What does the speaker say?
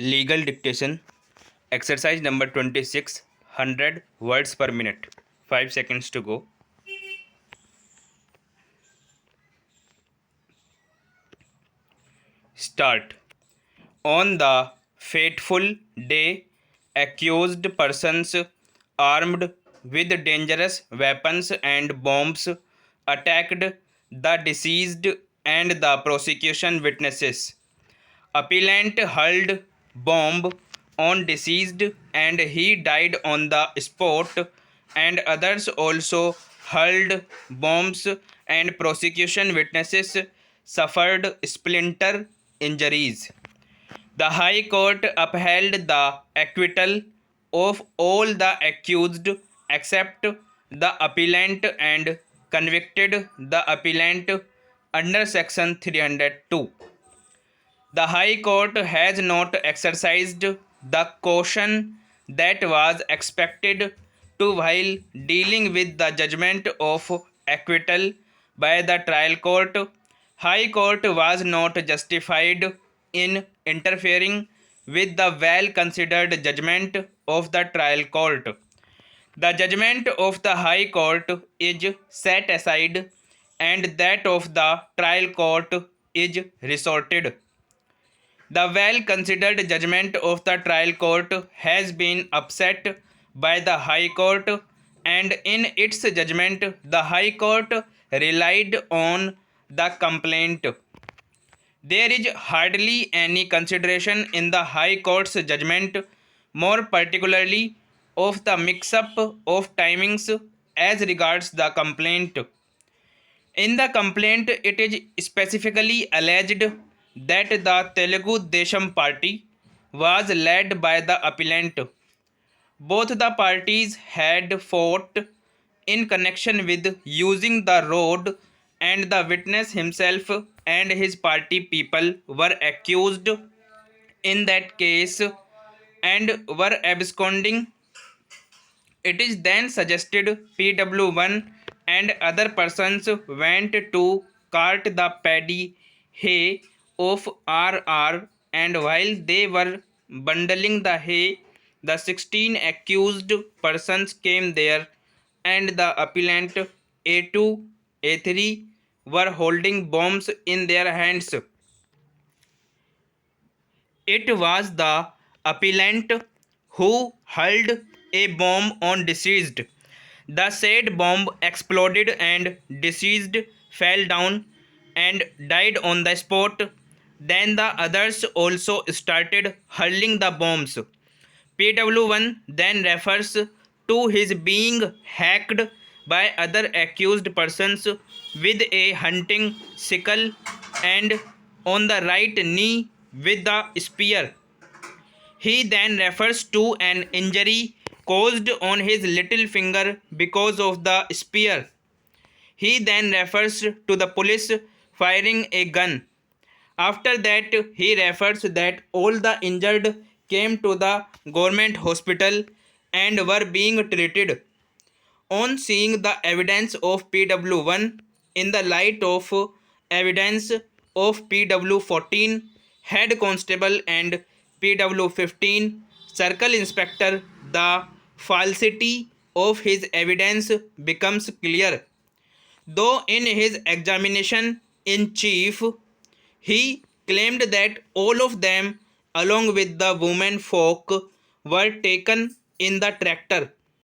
Legal dictation. Exercise number 26. 100 words per minute. 5 seconds to go. Start. On the fateful day, accused persons armed with dangerous weapons and bombs attacked the deceased and the prosecution witnesses. Appellant hurled bomb on deceased and he died on the spot, and others also hurled bombs and prosecution witnesses suffered splinter injuries. The High Court upheld the acquittal of all the accused except the appellant and convicted the appellant under Section 302. The High Court has not exercised the caution that was expected to while dealing with the judgment of acquittal by the trial court. High Court was not justified in interfering with the well-considered judgment of the trial court. The judgment of the High Court is set aside and that of the trial court is resorted. The well-considered judgment of the trial court has been upset by the High Court, and in its judgment, the High Court relied on the complaint. There is hardly any consideration in the High Court's judgment, more particularly of the mix-up of timings as regards the complaint. In the complaint, it is specifically alleged that the Telugu Desam party was led by the appellant. Both the parties had fought in connection with using the road, and the witness himself and his party people were accused in that case and were absconding. It is then suggested PW1 and other persons went to cart the paddy hay of RR, and while they were bundling the hay, the 16 accused persons came there, and the appellant A2, A3 were holding bombs in their hands. It was the appellant who hurled a bomb on deceased. The said bomb exploded and deceased fell down and died on the spot. Then the others also started hurling the bombs. PW1 then refers to his being hacked by other accused persons with a hunting sickle and on the right knee with the spear. He then refers to an injury caused on his little finger because of the spear. He then refers to the police firing a gun. After that, he refers that all the injured came to the government hospital and were being treated. On seeing the evidence of PW1 in the light of evidence of PW14, head constable, and PW15, circle inspector, the falsity of his evidence becomes clear. Though in his examination in chief, he claimed that all of them, along with the women folk, were taken in the tractor.